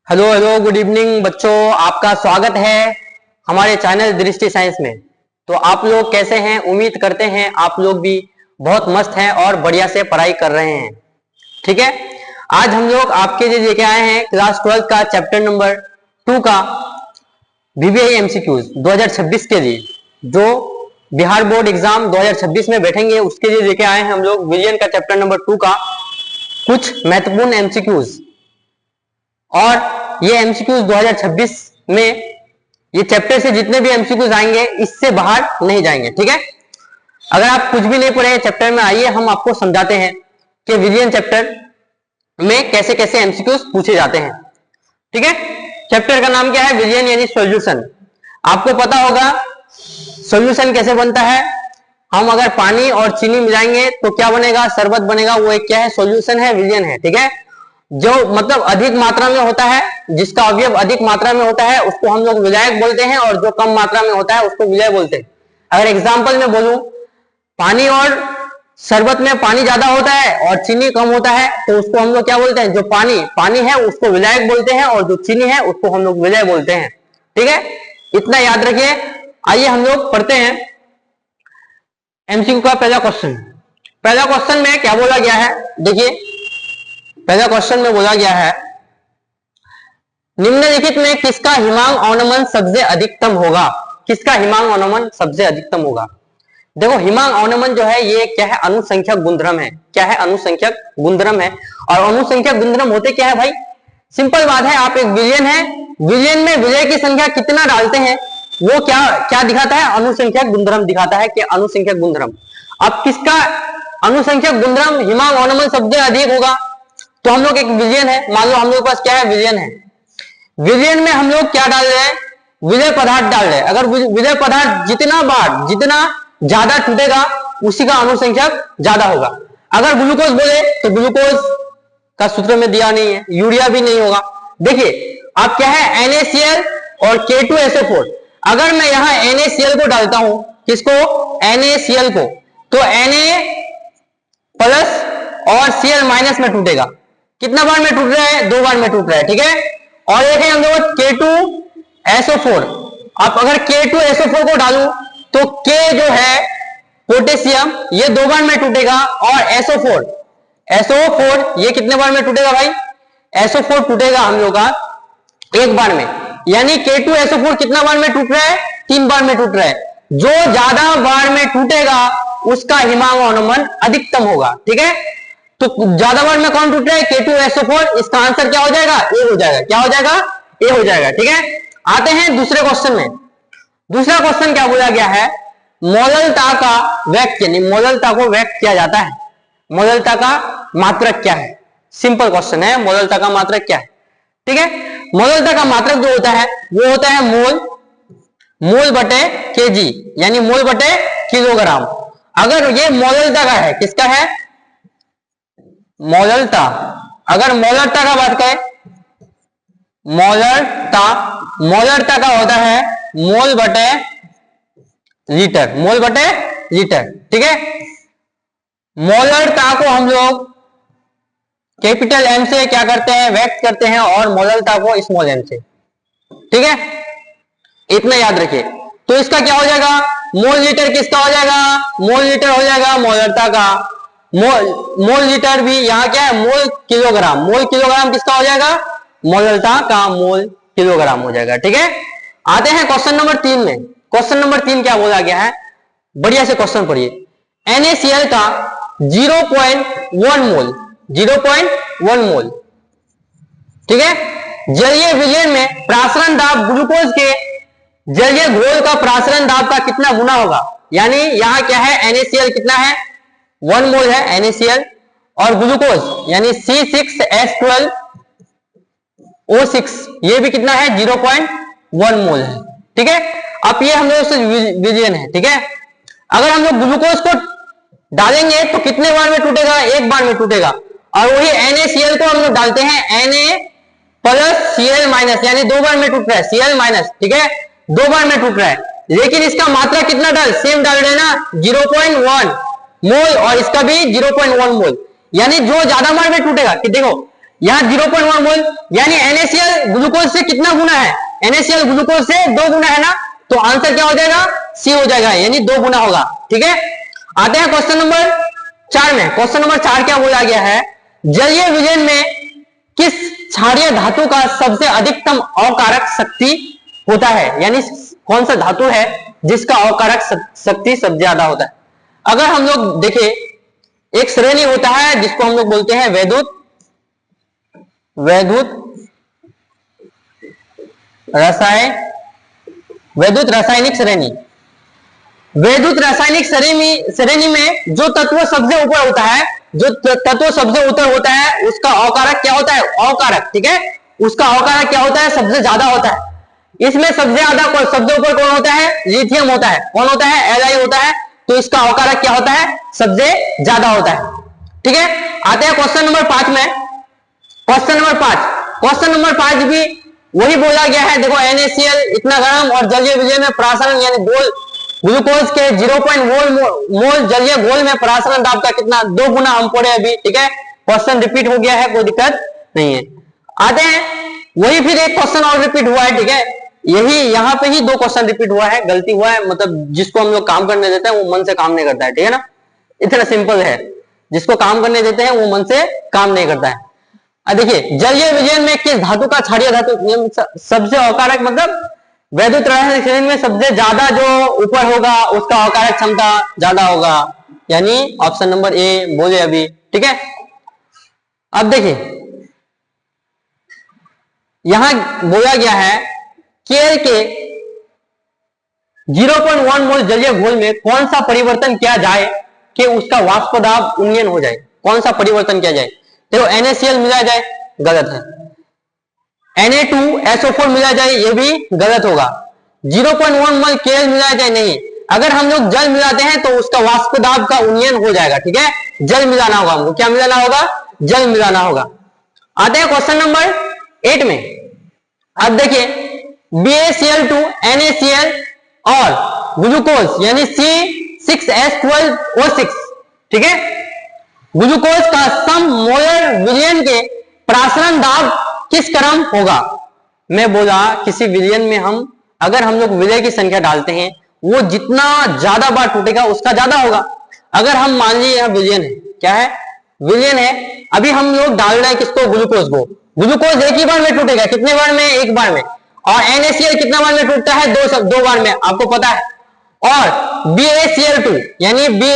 Hello hello good evening बच्चों, आपका स्वागत है हमारे चैनल दृष्टि साइंस में। तो आप लोग कैसे हैं? उम्मीद करते हैं आप लोग भी बहुत मस्त हैं और बढ़िया से पढ़ाई कर रहे हैं। ठीक है, आज हम लोग आपके लिए लेके आए हैं क्लास 12 का चैप्टर नंबर 2 का VVI MCQs 2026 के लिए, जो बिहार बोर्ड एग्जाम 2026 में बैठेंगे उसके लिए लेके आए हैं हम लोग विलियन का चैप्टर नंबर 2 का कुछ महत्वपूर्ण MCQs। और ये MCQs 2026 में ये चैप्टर से जितने भी MCQs आएंगे इससे बाहर नहीं जाएंगे। ठीक है, अगर आप कुछ भी नहीं पढ़े चैप्टर में, आइए हम आपको समझाते हैं कि विलियन चैप्टर में कैसे कैसे MCQs पूछे जाते हैं। ठीक है, चैप्टर का नाम क्या है? विलियन यानी सॉल्यूशन। आपको पता होगा सॉल्यूशन कैसे बनता है। हम अगर पानी और चीनी मिलाएंगे तो क्या बनेगा? शरबत बनेगा। वो एक क्या है? सॉल्यूशन है, विलियन है। ठीक है, जो मतलब अधिक मात्रा में होता है, जिसका अवयव अधिक मात्रा में होता है उसको हम लोग विलायक बोलते हैं, और जो कम मात्रा में होता है उसको विलय बोलते हैं। अगर एग्जांपल में बोलूं, पानी और शरबत में पानी ज्यादा होता है और चीनी कम होता है तो उसको हम लोग क्या बोलते हैं? जो पानी है उसको विलायक बोलते हैं, और जो चीनी है उसको हम लोग विलय बोलते हैं। ठीक है, इतना याद रखिए। आइए हम लोग पढ़ते हैं MCQ का पहला क्वेश्चन। पहला क्वेश्चन में क्या बोला गया है? देखिए, पहला क्वेश्चन में बोला गया है, निम्नलिखित में किसका हिमांक अवनमन सबसे अधिकतम होगा? किसका हिमांक अवनमन सबसे अधिकतम होगा? देखो, हिमांक अवनमन जो है ये क्या है? अनुसंख्यक गुणधर्म है। क्या है? अनुसंख्यक गुणधर्म है। और अनुसंख्यक गुणधर्म होते क्या है भाई? सिंपल बात है, आप एक विलियन है, विलियन में विलय की संख्या कितना डालते हैं वो क्या क्या दिखाता है? अनुसंख्यक गुणधर्म दिखाता है कि अनुसंख्यक गुणधर्म। अब किसका अनुसंख्यक गुणधर्म हिमांक अवनमन सबसे अधिक होगा? तो हम लोग एक विलियन है, मान लो हम लोग के पास क्या है? विलियन है। विलियन में हम लोग क्या डाल रहे हैं? विलय पदार्थ डाल रहे हैं। अगर विलय पदार्थ जितना ज्यादा टूटेगा उसी का अनुसंख्यक ज्यादा होगा। अगर ग्लूकोज बोले तो ग्लूकोज का सूत्र में दिया नहीं है, यूरिया भी नहीं होगा। देखिए अब क्या है? NaCl और K2SO4। अगर मैं यहां NaCl को डालता हूं, किसको? NaCl को, तो Na प्लस और Cl माइनस में टूटेगा। कितना बार में टूट रहा है? 2 बार में टूट रहा है। ठीक है, और एक है हम लोग K2SO4। अब अगर K2SO4 को डालूं तो K जो है पोटेशियम, ये 2 बार में टूटेगा, और SO4 ये कितने बार में टूटेगा भाई? SO4 टूटेगा हम लोग का 1 बार में। यानी K2SO4 कितना बार में टूट रहा है? 3 बार में टूट रहा है। जो ज्यादा बार में टूटेगा उसका हिमांक अवनमन अधिकतम होगा। ठीक है, तो ज्यादा बार में कौन टूट रहा है? K2SO4। इसका आंसर क्या हो जाएगा? ए हो जाएगा। क्या हो जाएगा? ए हो जाएगा। ठीक है, आते हैं दूसरे क्वेश्चन में। दूसरा क्वेश्चन क्या बोला गया है? मोललता का व्यक्त, यानी मोललता को व्यक्त किया जाता है। मोललता का मात्रक क्या है? सिंपल क्वेश्चन है, मोललता का मात्रक क्या है? ठीक है, मोललता का मात्रक जो होता है वो होता है मोल बटे kg, यानी मोल बटे किलोग्राम। अगर ये मोललता का है, किसका है? मोललता। अगर मोलरता का बात करें, मोलरता का होता है मोल बटे लीटर, मोल बटे लीटर। ठीक है, मोलरता को हम लोग कैपिटल M से क्या करते हैं? व्यक्त करते हैं, और मोलरता को स्मॉल m से। ठीक है, इतना याद रखिए। तो इसका क्या हो जाएगा? मोल लीटर किसका हो जाएगा? मोल लीटर हो जाएगा मोलरता का। मोल लीटर भी यहाँ क्या है? मोल किलोग्राम किसका हो जाएगा? मोलरता का मोल किलोग्राम हो जाएगा। ठीक है, आते हैं क्वेश्चन नंबर 3 में। क्वेश्चन नंबर 3 क्या बोला गया है? बढ़िया से क्वेश्चन पढ़िए। NaCl का 0.1 मोल। ठीक है, जलीय विलयन में प्रासरण दाब ग्लूकोज के जलीय घोल का प्रासरण दाब का कितना गुना होगा? यानी यहाँ क्या है? NaCl कितना है? 1 मोल है NaCl, और ग्लूकोज यानी C6H12O6 ये भी कितना है? 0.1 मोल है। ठीक है, अब ये हम लोग विलयन है। ठीक है, अगर हम लोग ग्लूकोज को डालेंगे तो कितने बार में टूटेगा? 1 बार में टूटेगा। और वही NaCl को हम लोग डालते हैं Na प्लस Cl माइनस, यानी 2 बार में टूट रहा है, Cl माइनस। ठीक है, 2 बार में टूट रहा है, लेकिन इसका मात्रा कितना सेम डाल रहे हैं ना, 0.1 मोल, और इसका भी 0.1 मोल। यानी जो ज्यादा बार में टूटेगा, कि देखो यहाँ 0.1 मोल, यानी NaCl ग्लूकोज से कितना गुना है? NaCl ग्लूकोज से 2 गुना है ना, तो आंसर क्या हो जाएगा? सी हो जाएगा, यानी 2 गुना होगा। ठीक है, आते हैं क्वेश्चन नंबर 4 में। क्वेश्चन नंबर 4 क्या बोला गया है? जलीय विलयन में किस क्षारीय धातु का सबसे अधिकतम अवकारक शक्ति होता है? यानी कौन सा धातु है जिसका अवकारक शक्ति सबसे ज्यादा होता है? अगर हम लोग देखें, एक श्रेणी होता है जिसको हम लोग बोलते हैं वैद्युत रासायनिक श्रेणी। वैद्युत रासायनिक श्रेणी में जो तत्व सबसे ऊपर होता है, उसका अवकारक क्या होता है? अवकारक। ठीक है, उसका अवकारक क्या होता है? सबसे ज्यादा होता है। इसमें सबसे ऊपर कौन होता है? लिथियम होता है। कौन होता है? Li होता है। तो इसका अवकारक क्या होता है? सबसे ज्यादा होता है। ठीक है, आते हैं क्वेश्चन नंबर 5 में। क्वेश्चन नंबर 5 भी वही बोला गया है। देखो, NaCl इतना ग्राम और जलीय विलयन में परासरण, यानी ग्लूकोज के 0.1 मोल जलीय घोल में परासरण दाब का कितना? 2 गुना हम पढ़े अभी। ठीक है, क्वेश्चन रिपीट हो गया है, कोई दिक्कत नहीं है। आते हैं, वही फिर एक क्वेश्चन और रिपीट हुआ है। ठीक है, यही यहाँ पे ही 2 क्वेश्चन रिपीट हुआ है, गलती हुआ है। मतलब जिसको हम लोग काम करने देते हैं वो मन से काम नहीं करता है। ठीक है ना, इतना सिंपल है। जिसको काम करने देते हैं वो मन से काम नहीं करता है। देखिए, जलीय विलयन में किस धातु का क्षारीय धातु सबसे अवकारक, मतलब वैद्युत रासायनिक श्रेणी में सबसे ज्यादा जो ऊपर होगा उसका अवकारक क्षमता ज्यादा होगा, यानी ऑप्शन नंबर ए बोले अभी। ठीक है, अब देखिए यहां बोला गया है केएल के 0.1 मोल जलीय घोल में कौन सा परिवर्तन किया जाए कि उसका वाष्प दाब उन्नयन हो जाए? कौन सा परिवर्तन किया जाए? देखो, NaCl मिला जाए, गलत है। Na2SO4 मिला जाए, ये भी गलत होगा। 0.1 मोल केएल मिला जाए, नहीं। अगर हम लोग जल मिलाते हैं तो उसका वाष्प दाब का उन्नयन हो जाएगा। ठीक है, जल मिलाना होगा हमको। क्या मिलाना होगा? जल मिलाना होगा। आते हैं क्वेश्चन नंबर 8 में। अब देखिए, BaCl2 NaCl और ग्लूकोज यानी C6H12O6, ठीक है, ग्लूकोज का सम मोलर विलयन के परासरण दाब किस क्रम होगा? मैं बोला किसी विलयन में अगर हम लोग विलय की संख्या डालते हैं, वो जितना ज्यादा बार टूटेगा उसका ज्यादा होगा। अगर हम मान लीजिए यहाँ विलयन है, क्या है? विलयन है। अभी हम लोग डाल रहे हैं किसको? ग्लूकोज को। ग्लूकोज एक ही बार में टूटेगा, कितने बार में? एक बार में। और NaCl कितना बार में टूटता है? 2 बार में, आपको पता है। और BaCl2 यानी Ba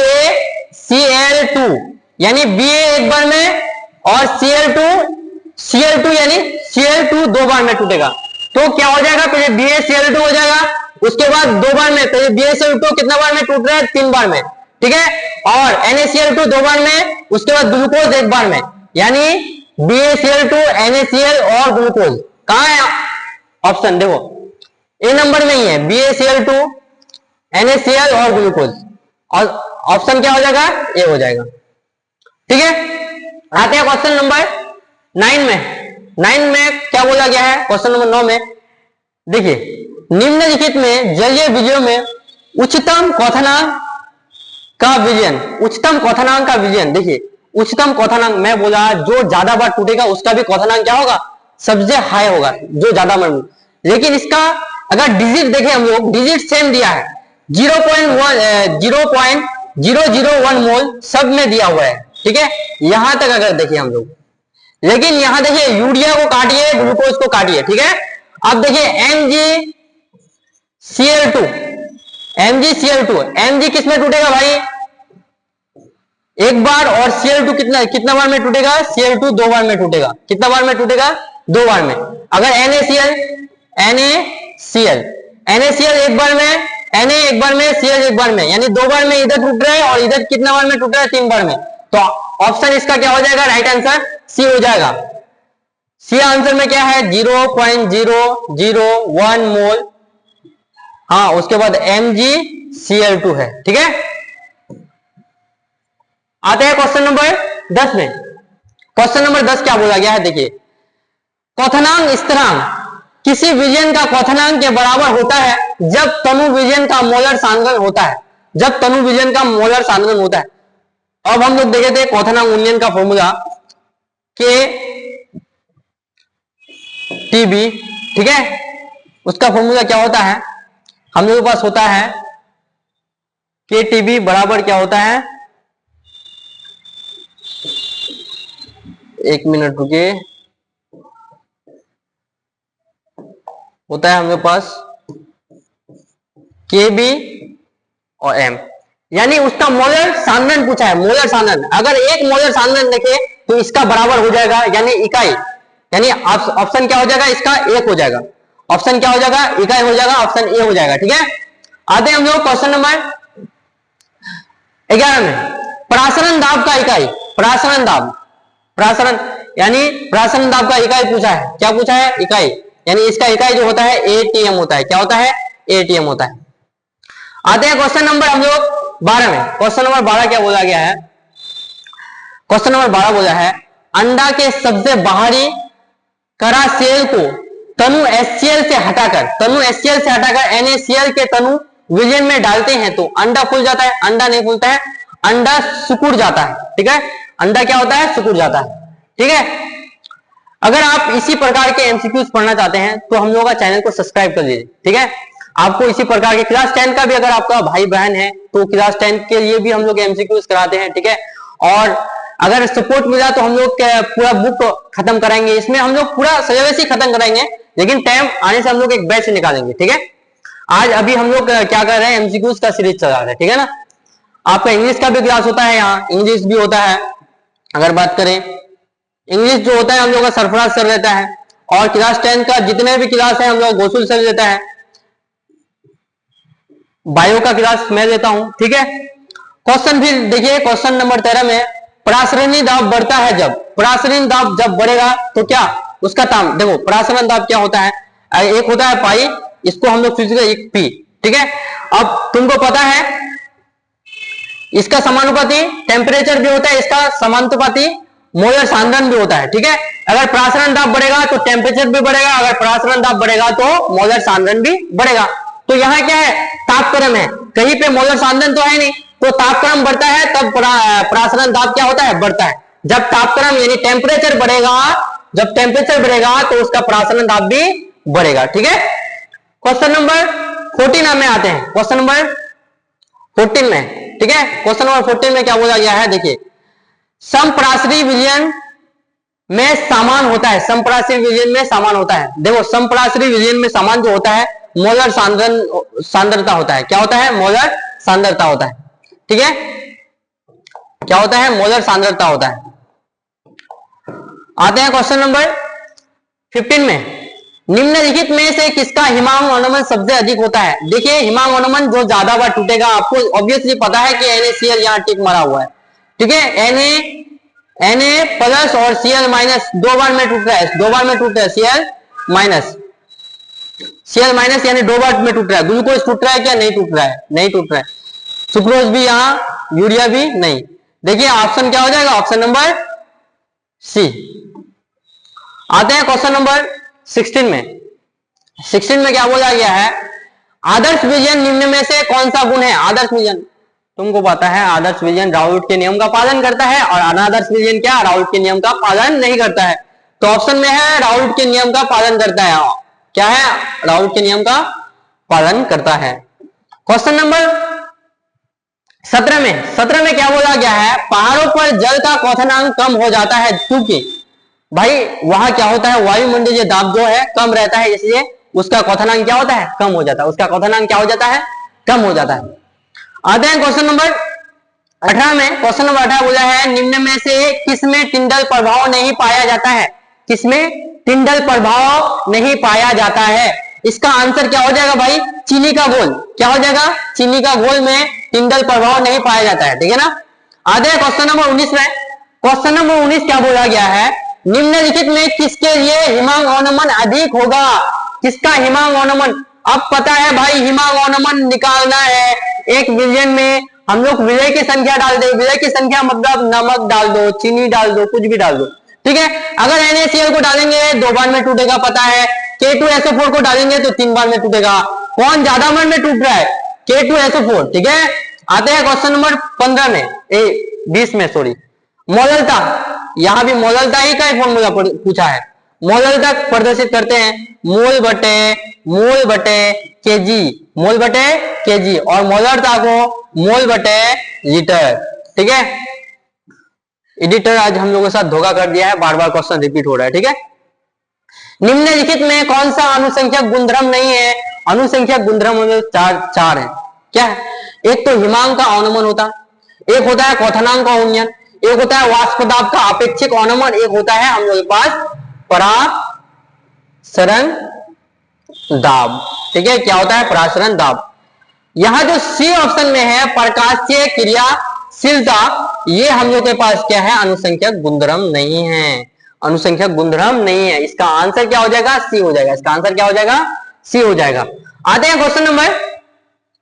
एक बार में, और Cl2 यानी Cl2 2 बार में टूटेगा। तो क्या हो जाएगा? पहले BaCl2 हो जाएगा, उसके बाद 2 बार में। पहले BaCl2 कितना बार में टूट रहा है? 3 बार में। ठीक है, और NaCl2 2 बार में, उसके बाद ग्लूकोज 1 बार में, यानी BaCl2 NaCl और ग्लूकोज कहां है? ऑप्शन देखो, ए नंबर में ही है, BaCl2 NaCl और ग्लूकोज। और ऑप्शन क्या हो जाएगा? ए हो जाएगा। ठीक है, आते हैं क्वेश्चन नंबर 9 में। 9 में क्या बोला गया है? क्वेश्चन नंबर 9 में देखिए, निम्नलिखित में जलीय विलयन में उच्चतम क्वथनांक का विलयन, देखिए उच्चतम क्वथनांक, मैं बोला जो ज्यादा बार टूटेगा उसका भी क्वथनांक क्या होगा? सबसे हाई होगा, जो ज्यादा बार। लेकिन इसका अगर डिजिट देखें हम लोग, डिजिट सेम दिया है, 0.001 मोल सब में दिया हुआ है। ठीक है, यहां तक अगर देखिए हम लोग, लेकिन यहां देखिए यूरिया को काटिए, ग्लूकोज को काटिए। ठीक है, अब देखिए Mg किस में टूटेगा भाई? 1 बार। और Cl2 कितना बार में टूटेगा? Cl2 2 बार में टूटेगा। कितना बार में टूटेगा? 2 बार में। अगर NaCl 1 बार में, Na 1 बार में, Cl 1 बार में, यानी 2 बार में इधर टूट रहा है, और इधर कितना बार में टूट रहा है? 3 बार में। तो ऑप्शन इसका क्या हो जाएगा? राइट आंसर सी हो जाएगा। सी आंसर में क्या है? 0.001 मोल। हाँ, उसके बाद MgCl2 है। ठीक है, आते हैं क्वेश्चन नंबर 10 में। क्वेश्चन नंबर 10 क्या बोला गया है? देखिए, क्वथनांक स्थिरांक किसी विलयन का क्वथनांक के बराबर होता है जब तनु विलयन का मोलर सांद्रण होता है। अब हम लोग देखे थे क्वथनांक उन्नयन का फॉर्मूला के टीबी, ठीक है। उसका फॉर्मूला क्या होता है, हम लोगों के पास होता है के टीबी बराबर क्या होता है, एक मिनट रुकिए, होता है हम लोग पास के बी और एम, यानी उसका मोलर सांद्रण पूछा है, मोलर सांद्रण। अगर एक मोलर सांद्रण देखे तो इसका बराबर हो जाएगा, यानी इकाई, यानी ऑप्शन क्या हो जाएगा, इसका एक हो जाएगा, ऑप्शन क्या हो जाएगा, इकाई हो जाएगा, ऑप्शन ए हो जाएगा, ठीक है। आते हैं हम लोग क्वेश्चन नंबर 11 में, प्रासरण दाब का इकाई, प्रासरण दाब, प्रासरण यानी प्रासरण दाब का इकाई पूछा है, क्या पूछा है, इकाई, यानी इसका इकाई जो होता है एटीएम होता है, क्या होता है, एटीएम होता है। आते हैं क्वेश्चन नंबर हम लोग 12 में, क्वेश्चन नंबर 12 क्या बोला गया है, क्वेश्चन नंबर 12 बोला है अंडा के सबसे बाहरी करा सेल को तनु एचसीएल से हटाकर, तनु एचसीएल से हटाकर एनएसीएल के तनु विलयन में डालते हैं तो अंडा फूल जाता है, अंडा नहीं फूलता है, अंडा सिकुड़ जाता है, ठीक है, अंडा क्या होता है, सिकुड़ जाता है, ठीक है। अगर आप इसी प्रकार के एमसीक्यूज पढ़ना चाहते हैं तो हम लोगों का चैनल को सब्सक्राइब कर लीजिए, ठीक है। आपको इसी प्रकार के क्लास 10 का भी अगर आपका भाई बहन है तो क्लास 10 के लिए भी हम लोग एमसीक्यूज कराते हैं, ठीक है। और अगर सपोर्ट मिला तो हम लोग पूरा बुक खत्म कराएंगे, इसमें हम लोग पूरा सिलेबस ही खत्म कराएंगे, लेकिन टाइम आने से हम लोग एक बैच निकालेंगे, ठीक है। आज अभी हम लोग क्या कर रहे हैं, एमसीक्यूज का सीरीज चला रहे हैं, ठीक है ना। आपका इंग्लिश का भी क्लास होता है, यहाँ इंग्लिश भी होता है। अगर बात करें इंग्लिश जो होता है हम लोग का सरफराज सर रहता है, और क्लास 10 का जितने भी क्लास है हम लोग गोसुल सर देता है, बायो का क्लास मैं देता हूं, ठीक है। क्वेश्चन फिर देखिए क्वेश्चन नंबर 13 में, प्रासरणी दाब बढ़ता है जब, प्रासरणी दाब जब बढ़ेगा तो क्या उसका ताम, देखो प्रासरण दाब क्या होता है, एक होता है पाई, इसको हम लोग फिजिकल एक पी, ठीक है। अब तुमको पता है इसका समानुपाती टेम्परेचर भी होता है, इसका समानुपाती मोलर सांद्रण भी होता है, ठीक है। अगर प्रासरण दाब बढ़ेगा तो टेम्परेचर भी बढ़ेगा, अगर प्रासरण दाब बढ़ेगा तो मोलर सांद्रण भी बढ़ेगा। तो यहाँ क्या है, तापक्रम है, कहीं पे मोलर सांद्रण तो है नहीं, तो तापक्रम बढ़ता है तब प्रासरण दाब क्या होता है, बढ़ता है। जब तापक्रम यानी टेम्परेचर बढ़ेगा, जब टेम्परेचर बढ़ेगा तो उसका प्रासरण दाब भी बढ़ेगा, ठीक है। क्वेश्चन नंबर 14 में आते हैं, क्वेश्चन नंबर 14 में, ठीक है। क्वेश्चन नंबर 14 में क्या बोला गया है, देखिए समप्रासरी विलयन में समान होता है, समप्रासरी विलयन में समान होता है। देखो समप्रासरी विलयन में समान जो होता है मोलर सांद्रता होता है, क्या होता है, मोलर सांद्रता होता है, ठीक है। क्या होता है, मोलर सांद्रता होता है। आते हैं क्वेश्चन नंबर 15 में, निम्नलिखित में से किसका हिमांक अनुमन सबसे अधिक होता है। देखिए हिमांक अनुमन जो ज्यादा बार टूटेगा, आपको ऑब्वियसली पता है कि NaCl यहाँ टिक मारा हुआ है, ठीक है। Na प्लस और Cl माइनस दो बार में टूट रहा है, दो बार में टूट रहा है, Cl माइनस यानी दो बार में टूट रहा है। ग्लूकोज टूट रहा है क्या, नहीं टूट रहा है, नहीं टूट रहा है। सुक्रोज भी यहाँ, यूरिया भी नहीं। देखिए ऑप्शन क्या हो जाएगा, ऑप्शन नंबर सी। आते हैं क्वेश्चन नंबर 16 में, 16 में क्या बोला गया है, आदर्श विलयन निम्न में से कौन सा गुण है। आदर्श विलयन तुमको पता है, आदर्श विलयन राउल्ट के नियम का पालन करता है, और अनादर्श विलयन क्या, राउल्ट के नियम का पालन नहीं करता है। तो ऑप्शन में है राउल्ट के नियम का पालन करता है, क्या है, राउल्ट के नियम का पालन करता है। क्वेश्चन नंबर 17 में, 17 में क्या बोला गया है, पहाड़ों पर जल का क्वथनांक कम हो जाता है क्योंकि भाई वहां क्या होता है, वायुमंडलीय दाब जो है कम रहता है, इसलिए उसका क्वथनांक क्या होता है, कम हो जाता है, उसका क्वथनांक क्या हो जाता है, कम हो जाता है। आते हैं क्वेश्चन नंबर 18 में, क्वेश्चन नंबर 18 बोला है निम्न में से किसमें टिंडल प्रभाव नहीं पाया जाता है, किसमें टिंडल प्रभाव नहीं पाया जाता है। इसका आंसर क्या हो जाएगा भाई, चीनी का घोल, क्या हो जाएगा, चीनी का घोल में टिंडल प्रभाव नहीं पाया जाता है, ठीक है ना। आते हैं क्वेश्चन नंबर 19 में, क्वेश्चन नंबर 19 क्या बोला गया है, निम्नलिखित में किसके लिए हिमांक अनुमन अधिक होगा, किसका हिमांक अनुमन। अब पता है भाई हिमांक अनुमन निकालना है, एक विलयन में हम लोग विलय की संख्या डाल दे, विलय की संख्या मतलब नमक डाल दो, चीनी डाल दो, कुछ भी डाल दो, ठीक है। अगर NaCl को डालेंगे दो बार में टूटेगा पता है, K2SO4 को डालेंगे तो 3 बार में टूटेगा। कौन ज्यादा बार में टूट रहा है, K2SO4, ठीक है। आते हैं क्वेश्चन नंबर 15 में, 20 में सॉरी, मोललता, यहां भी मोललता ही का फॉर्मूला पूछा है। मोल तक प्रदर्शित करते हैं, मोल बटे केजी, मोल बटे केजी, और मोलरता को मोल बटे लीटर। ठीक है, एडिटर आज हम लोगों के साथ धोखा कर दिया है, बार बार क्वेश्चन रिपीट हो रहा है। ठीक है, निम्नलिखित में कौन सा अनुसंख्यक गुणधर्म नहीं है? अनुसंख्यक गुणधर्म में चार है। क्या है? एक तो हिमांक का अवनमन होता, एक होता है क्वथनांक का उन्नयन, एक होता है वाष्प दाब का अपेक्षिक अवनमन, एक होता है हम लोग के पास परासरण दाब। ठीक है, क्या होता है? परासरण दाब। यहां जो सी ऑप्शन में है प्रकाशीय क्रियाशीलता, ये हम लोग के पास क्या है? अनुसंख्यक गुणधर्म नहीं है, अनुसंख्यक गुणधर्म नहीं है। इसका आंसर क्या हो जाएगा? सी हो जाएगा। इसका आंसर क्या हो जाएगा? सी हो जाएगा। आते हैं क्वेश्चन नंबर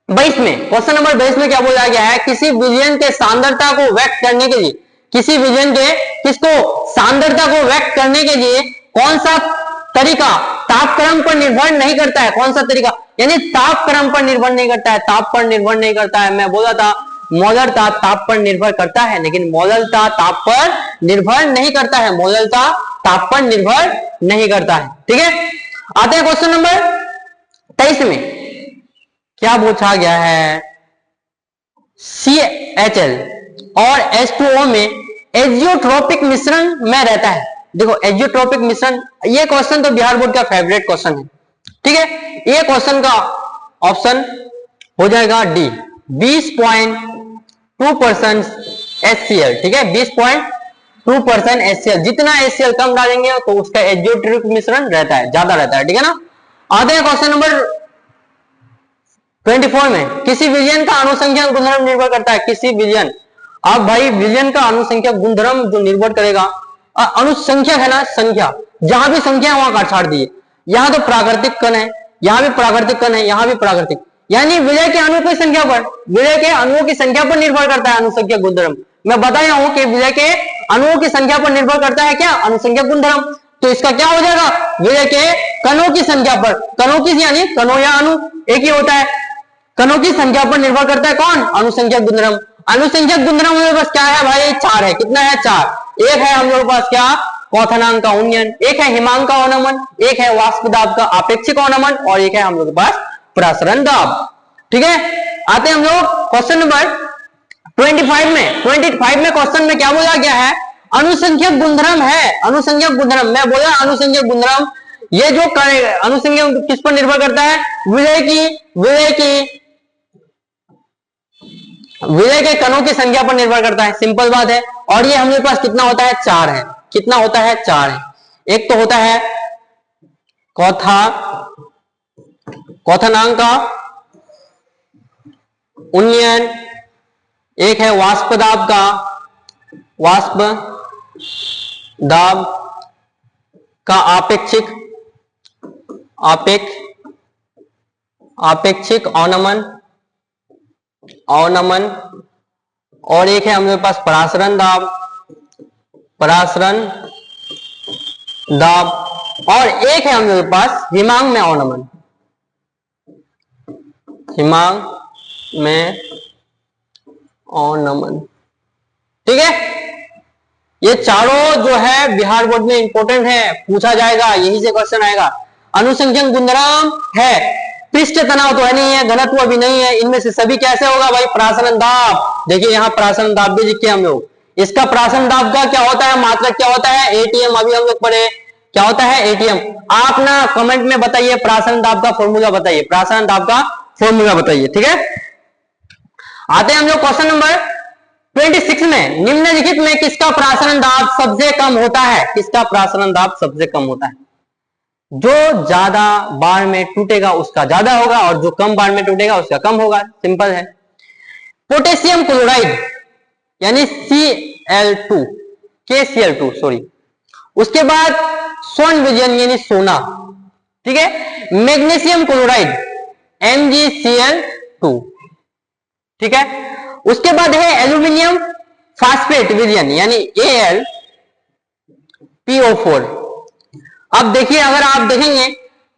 22 में। क्वेश्चन नंबर 22 में क्या बोला गया है? किसी विजयन के सांद्रता को व्यक्त करने के लिए, किसी विजयन के किसको? सांद्रता को व्यक्त करने के लिए कौन सा तरीका तापक्रम पर निर्भर नहीं करता है? कौन सा तरीका? यानी तापक्रम पर निर्भर नहीं करता है, ताप पर निर्भर नहीं करता है। मैं बोला था मोलरता ताप पर निर्भर करता है, लेकिन मोलरता ताप पर निर्भर नहीं करता है, मोलरता ताप पर निर्भर नहीं करता है। ठीक है, आते हैं क्वेश्चन नंबर 23 में। क्या पूछा गया है? CHL और H2O में एजियोट्रोपिक मिश्रण में रहता है। देखो एजियोट्रोपिक मिश्रण, ये क्वेश्चन तो बिहार बोर्ड का फेवरेट क्वेश्चन है। ठीक है, ये क्वेश्चन का ऑप्शन हो जाएगा डी, 20.2% HCl। ठीक है, 20.2% HCl। जितना HCl कम डालेंगे तो उसका एजियोट्रोपिक मिश्रण रहता है, ज्यादा रहता है। ठीक है ना। आते हैं क्वेश्चन नंबर 24 में। किसी विजयन का अनुसंख्यक गुणधर्म निर्भर करता है, किसी विजयन। अब भाई विजयन का अनुसंख्यक गुणधर्म जो निर्भर करेगा, अनुसंख्यक है ना, संख्या, जहां भी संख्या है वहां काट छाड़ दिए। यहां तो प्राकृतिक कण है, यहां भी प्राकृतिक कण है, यहां भी प्राकृतिक, यानी विजय के अणुओं की संख्या पर, विजय के अणुओं की संख्या पर निर्भर करता है अनुसंख्यक गुणधर्म। मैं बताया हूं कि विजय के अणुओं की संख्या पर निर्भर करता है क्या? अनुसंख्यक गुणधर्म। तो इसका क्या हो जाएगा? विजय के कणों की संख्या पर, कणों की यानी कणों या अणु एक ही होता है, कणों की संख्या पर निर्भर करता है कौन? अनुसंख्यक गुणधर्म। अनुसंख्यक गुणधर्म हमारे पास क्या है भाई? 4 है। कितना है? 4। एक है हम लोग पास क्या? क्वथनांक का उन्नयन, एक है हिमांक का अवनमन, एक है वाष्प दाब का अपेक्षिक अवनमन, और एक है हम लोग के पास परासरण दाब। ठीक है, आते हैं हम लोग क्वेश्चन नंबर 25 में। 25 में क्वेश्चन में क्या बोला गया है? अनुसंख्यक गुणधर्म है, अनुसंख्यक गुणधर्म। मैं बोला अनुसंख्यक गुणधर्म, ये जो अनुसंख्यक किस पर निर्भर करता है? विजय के कणों की संख्या पर निर्भर करता है, सिंपल बात है। और ये हमारे पास कितना होता है? 4 है। कितना होता है? 4 है। एक तो होता है क्वथनांक का उन्नयन, एक है वाष्प दाब का अपेक्षिक अवनमन, और एक है हमारे पास परासरण दाब, और एक है हमारे पास हिमांक में अवनमन, ठीक है। ये चारों जो है बिहार बोर्ड में इंपॉर्टेंट है, पूछा जाएगा, यही से क्वेश्चन आएगा। अनुसंख्यक गुणधर्म है, पृष्ठ तनाव तो है नहीं है, घनत्व भी नहीं है, इनमें से सभी कैसे होगा भाई? परासरण दाब। देखिए यहाँ परासरण दाब भी लिखे हम लोग। इसका परासरण दाब का क्या होता है? मात्रक क्या होता है? एटीएम। अभी हम लोग पढ़े क्या होता है? एटीएम। आप ना कमेंट में बताइए परासरण दाब का फॉर्मूला बताइए, परासरण दाब का फॉर्मूला बताइए। ठीक है, आते हैं हम लोग क्वेश्चन नंबर 26 में। निम्नलिखित में किसका परासरण दाब सबसे कम होता है? किसका परासरण दाब सबसे कम होता है? जो ज्यादा बार में टूटेगा उसका ज्यादा होगा, और जो कम बार में टूटेगा उसका कम होगा, सिंपल है। पोटेशियम क्लोराइड यानी KCl2 सॉरी, उसके बाद स्वर्ण विजयन यानी सोना, ठीक है। मैग्नीशियम क्लोराइड MgCl2, ठीक है। उसके बाद है एल्यूमिनियम फास्फेट विजयन यानी AlPO4। अब देखिए, अगर आप देखेंगे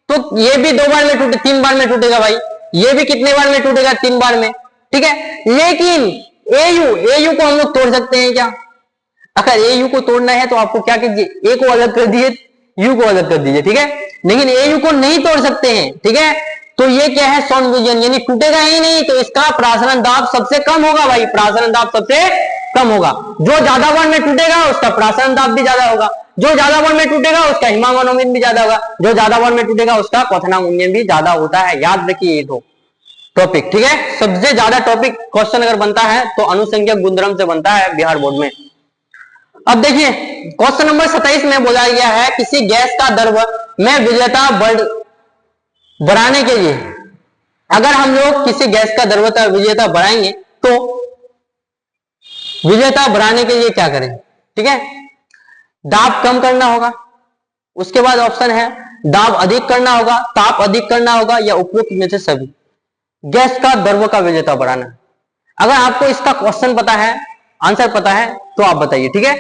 तो ये भी 2 बार में टूटे, 3 बार में टूटेगा भाई, ये भी कितने बार में टूटेगा? 3 बार में, ठीक है। लेकिन AU को हम लोग तोड़ सकते हैं क्या? अगर AU को तोड़ना है तो आपको क्या कीजिए, A को अलग कर दिए, यू को अलग कर दीजिए, ठीक है। लेकिन ए यू को नहीं तोड़ सकते हैं, ठीक है। तो ये क्या है, सॉन विजन, यानी टूटेगा ही नहीं, तो इसका प्रासरण दाब सबसे कम होगा भाई, प्रासरण दाब सबसे कम होगा। जो ज्यादा बल में टूटेगा उसका प्रासरण दाब भी ज्यादा होगा, जो ज्यादा बल में टूटेगा उसका हिमांग अनुमीन भी ज्यादा होगा, जो ज्यादा बल में टूटेगा उसका क्वथनांक उन्नयन भी ज्यादा होता है। याद रखिए ये दो टॉपिक, ठीक है। सबसे ज्यादा टॉपिक क्वेश्चन अगर बनता है तो अनुसंख्यक गुणधर्म से बनता है बिहार बोर्ड में। अब देखिए क्वेश्चन नंबर 27 में बोला गया है किसी गैस का द्रव में विजेता बढ़ाने के लिए, अगर हम लोग किसी गैस का द्रव्यता विजेता बढ़ाएंगे तो विजेता बढ़ाने के लिए क्या करें, ठीक है। दाब कम करना होगा, उसके बाद ऑप्शन है दाब अधिक करना होगा, ताप अधिक करना होगा, या उपरोक्त में से सभी। गैस का द्रव्य का विजेता बढ़ाना, अगर आपको इसका क्वेश्चन पता है, आंसर पता है तो आप बताइए, ठीक है।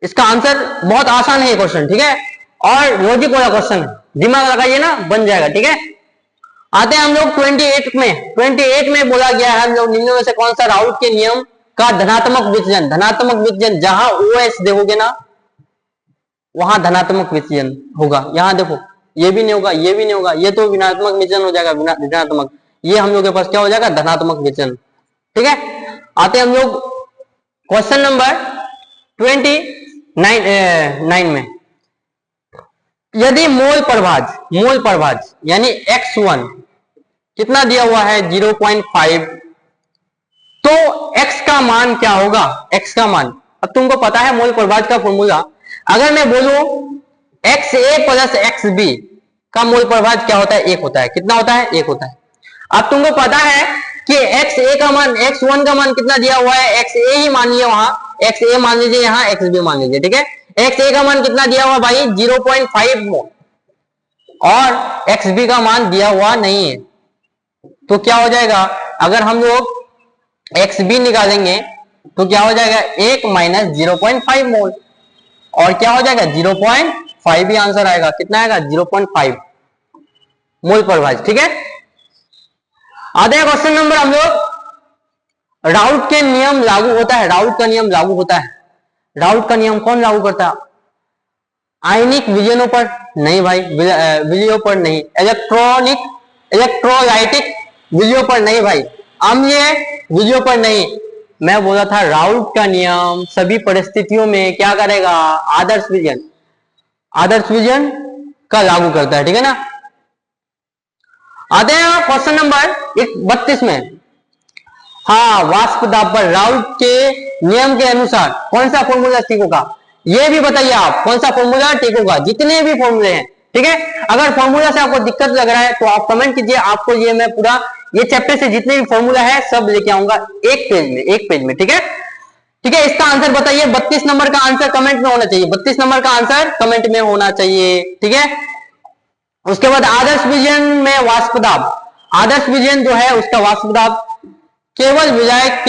इसका आंसर बहुत आसान है ये क्वेश्चन, ठीक है, और लॉजिक वाला क्वेश्चन है, दिमाग लगाइए ना, बन जाएगा, ठीक है। आते हैं हम लोग 28 में। 28 में बोला गया है हम लोग निम्न में से कौन सा राउट के नियम का धनात्मक विचलन, धनात्मक विचलन जहां OS देखोगे ना वहां धनात्मक विचलन होगा। यहां देखो ये भी नहीं होगा, ये भी नहीं होगा, ये तो ऋणात्मक विचलन हो जाएगा, ऋणात्मक, ये हम लोग के पास क्या हो जाएगा, धनात्मक विचलन, ठीक है। आते हैं हम लोग क्वेश्चन नंबर 29 में। यदि मोल प्रभाज यानी x1 कितना दिया हुआ है 0.5, तो x का मान क्या होगा, x का मान, अब तुमको पता है मोल प्रभाज का फॉर्मूला, अगर मैं बोलूं XA प्लस XB का मोल प्रभाज क्या होता है, 1 होता है। कितना होता है, 1 होता है। अब तुमको पता है कि XA का मान, x1 का मान कितना दिया हुआ है, XA ही मान लिया, वहां XA मान लीजिए, यहाँ XB मान लीजिए, ठीक है। XA का मान कितना दिया हुआ भाई 0.5 मोल, और XB का मान दिया हुआ नहीं है, तो क्या हो जाएगा, अगर हम लोग XB निकालेंगे तो क्या हो जाएगा 1 माइनस 0.5 मोल, और क्या हो जाएगा 0.5 ही आंसर आएगा। कितना आएगा 0.5 मोल प्रभाज, ठीक है। आते हैं क्वेश्चन नंबर हम लोग, राउट के नियम लागू होता है, राउट का नियम लागू होता है। राउट का नियम कौन लागू करता है, आयनिक विजयनों पर नहीं भाई, विजयों पर नहीं, इलेक्ट्रोलाइटिक विजयों पर नहीं भाई, अम्लीय विजयों पर नहीं। मैं बोला था राउट का नियम सभी परिस्थितियों में क्या करेगा, आदर्श विजन का लागू करता है, ठीक है ना। आते हैं क्वेश्चन नंबर 32 में। हाँ, वाष्प दाब पर राउट के नियम के अनुसार कौन सा फॉर्मूला ठीक होगा, ये भी बताइए आप, कौन सा फॉर्मूला ठीक होगा, जितने भी फॉर्मूले हैं, ठीक है। अगर फॉर्मूला से आपको दिक्कत लग रहा है तो आप कमेंट कीजिए, आपको ये मैं पूरा ये चैप्टर से जितने भी फॉर्मूला है सब लेके आऊंगा एक पेज में, ठीक है। ठीक है, इसका आंसर बताइए, 32 नंबर का आंसर कमेंट में होना चाहिए, 32 नंबर का आंसर कमेंट में होना चाहिए, ठीक है। उसके बाद आदर्श विजयन में वाष्प दाब, आदर्श विजयन जो है उसका वाष्प दाब केवल विलायक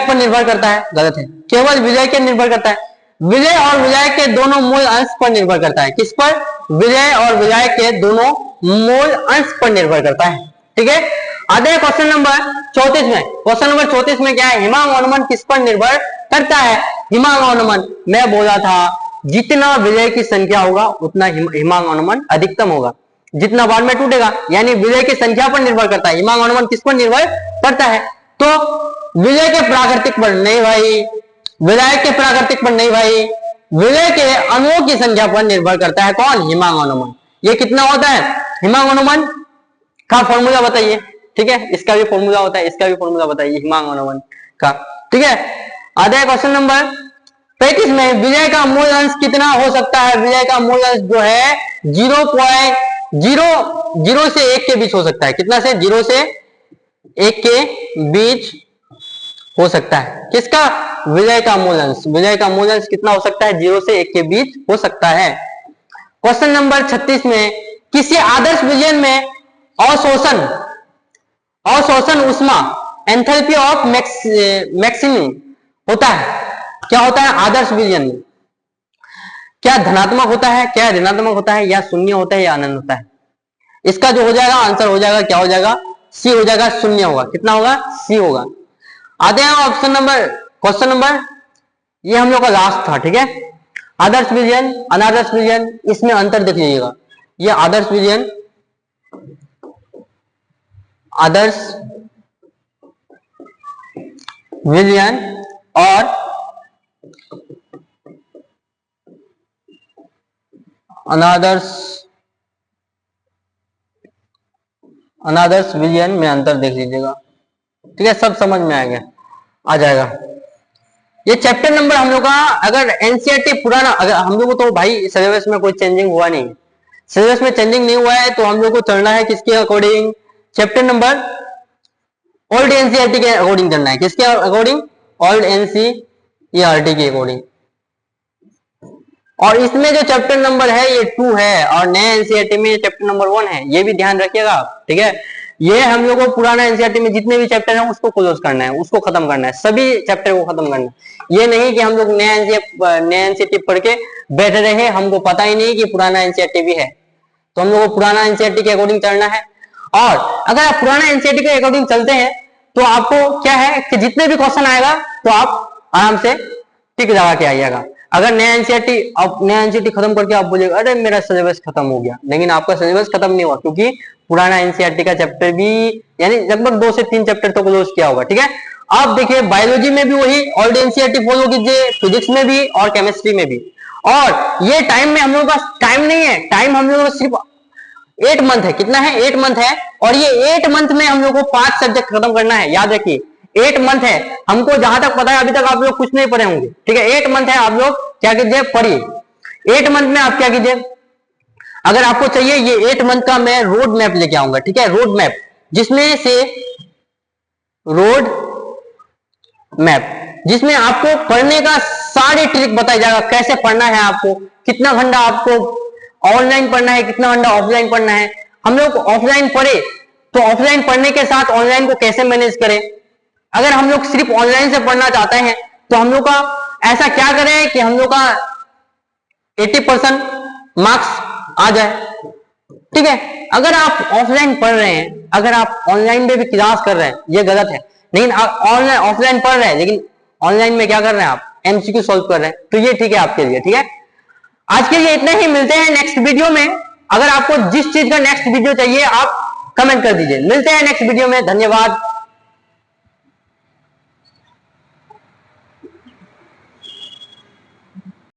पर निर्भर करता है, गलत है, केवल विलय के निर्भर करता है, विलय और विलायक के दोनों मूल अंश पर निर्भर करता है। किस पर, विलय और विलायक के दोनों मूल अंश पर निर्भर करता है, ठीक है। आते हैं क्वेश्चन नंबर 34 में। क्वेश्चन नंबर 34 में क्या है, हिमांक अनुमान किस पर निर्भर करता है, हिमांक अनुमान, मैं बोला था जितना विलय की संख्या होगा उतना हिमांक अनुमान अधिकतम होगा, जितना बार में टूटेगा, यानी विलय की संख्या पर निर्भर करता है। हिमांक अनुमान किस पर निर्भर करता है, तो विलय के प्राकृतिक पर नहीं भाई, विलायक के प्राकृतिक पर नहीं भाई, विलय के अणुओं की संख्या पर निर्भर करता है कौन, हिमांक अनुमान। ये कितना होता है, हिमांक अनुमान का फॉर्मूला बताइए, ठीक है, इसका भी फॉर्मूला होता है, इसका भी फॉर्मूला बताइए हिमांक अनुमान का, ठीक है। आधा है क्वेश्चन नंबर 35 में, विलय का मूल अंश कितना हो सकता है, विलय का मूल अंश जो है 0.0 से 1 के बीच हो सकता है, कितना से, 0 से 1 के बीच हो सकता है। किसका, विलय का मूल अंश, विलय का मूल अंश कितना हो सकता है, 0 से 1 के बीच हो सकता है। क्वेश्चन नंबर 36 में, किसी आदर्श विजयन में अवशोषण उष्मा एंथैल्पी ऑफ मैक्सिमम होता है, क्या होता है आदर्श विजयन में, क्या धनात्मक होता है, क्या ऋणात्मक होता है, या शून्य होता है, या अनंत होता है। इसका जो हो जाएगा आंसर हो जाएगा, क्या हो जाएगा, सी हो जाएगा, शून्य होगा। कितना होगा, सी होगा। आते हैं ऑप्शन नंबर, क्वेश्चन नंबर, ये हम लोग का लास्ट था, ठीक है। आदर्श विजयन, अनादर्श विजयन, इसमें अंतर देख लीजिएगा। ये आदर्श विजयन, आदर्श विजयन और अनादर्श विजयन में अंतर देख लीजिएगा। ठीक है, सब समझ में आ जाएगा। ये चैप्टर नंबर हम लोग का, अगर एनसीईआरटी पुराना, अगर हम लोग को तो भाई सिलेबस में कोई चेंजिंग हुआ नहीं, सिलेबस में चेंजिंग नहीं हुआ है, तो हम लोग को चलना है किसके according, chapter number old NCERT के अकॉर्डिंग चलना है। किसके अकॉर्डिंग, ओल्ड एनसीईआरटी के अकॉर्डिंग। और इसमें जो चैप्टर नंबर है ये 2 है, और नए एनसीईआरटी में चैप्टर नंबर 1 है, ये भी ध्यान रखिएगा आप। ठीक है, ये हम लोग को पुराना एनसीईआरटी में जितने भी चैप्टर हैं उसको क्लोज करना है, उसको खत्म करना है, सभी चैप्टर को खत्म करना है। ये नहीं कि हम लोग नया एनसीईआरटी पढ़ के बैठे रहे, हमको पता ही नहीं कि पुराना एनसीईआरटी भी है। तो हम लोग को पुराना एनसीईआरटी के अकॉर्डिंग चलना है। और अगर आप पुराना एनसीईआरटी के अकॉर्डिंग चलते हैं तो आपको क्या है कि जितने भी क्वेश्चन आएगा तो आप आराम से टिक लगा के आइएगा। अगर नया एनसीईआरटी खत्म करके आप बोलेगा अरे मेरा सिलेबस खत्म हो गया, लेकिन आपका सिलेबस खत्म नहीं हुआ, क्योंकि पुराना एनसीईआरटी का चैप्टर भी यानी लगभग 2 से 3 चैप्टर तो क्लोज किया होगा। ठीक है, आप देखिए बायोलॉजी में भी वही ओल्ड एनसीईआरटी फॉलो कीजिए, फिजिक्स में भी और केमिस्ट्री में भी। और ये टाइम में हम लोगों का टाइम नहीं है, टाइम हम लोगों को सिर्फ 8 मंथ है। कितना है, 8 मंथ है, और ये 8 मंथ में हम लोग को 5 सब्जेक्ट खत्म करना है। याद रखिए 8 मंथ है, हमको जहां तक पता है अभी तक आप लोग कुछ नहीं पढ़े होंगे। ठीक है, 8 मंथ है, आप लोग क्या कीजिए, पढ़िए। 8 मंथ में आप क्या कीजिए, अगर आपको चाहिए ये 8 मंथ का मैं रोड मैप लेके आऊंगा। ठीक है, रोड मैप, जिसमें से रोड मैप जिसमें आपको पढ़ने का सारे ट्रिक बताया जाएगा, कैसे पढ़ना है आपको, कितना घंटा आपको ऑनलाइन पढ़ना है, कितना घंटा ऑफलाइन पढ़ना है। हम लोग ऑफलाइन पढ़े तो ऑफलाइन पढ़ने के साथ ऑनलाइन को कैसे मैनेज करें। अगर हम लोग सिर्फ ऑनलाइन से पढ़ना चाहते हैं तो हम लोग का ऐसा क्या करें कि हम लोग का 80% मार्क्स आ जाए। ठीक है, अगर आप ऑफलाइन पढ़ रहे हैं, अगर आप ऑनलाइन में भी क्लास कर रहे हैं, ये गलत है। लेकिन आप ऑनलाइन ऑफलाइन पढ़ रहे हैं, लेकिन ऑनलाइन में क्या कर रहे हैं, आप एमसीक्यू सॉल्व कर रहे हैं, तो ये ठीक है आपके लिए। ठीक है, आज के लिए इतना ही, मिलते हैं नेक्स्ट वीडियो में। अगर आपको जिस चीज का नेक्स्ट वीडियो चाहिए आप कमेंट कर दीजिए। मिलते हैं नेक्स्ट वीडियो में, धन्यवाद।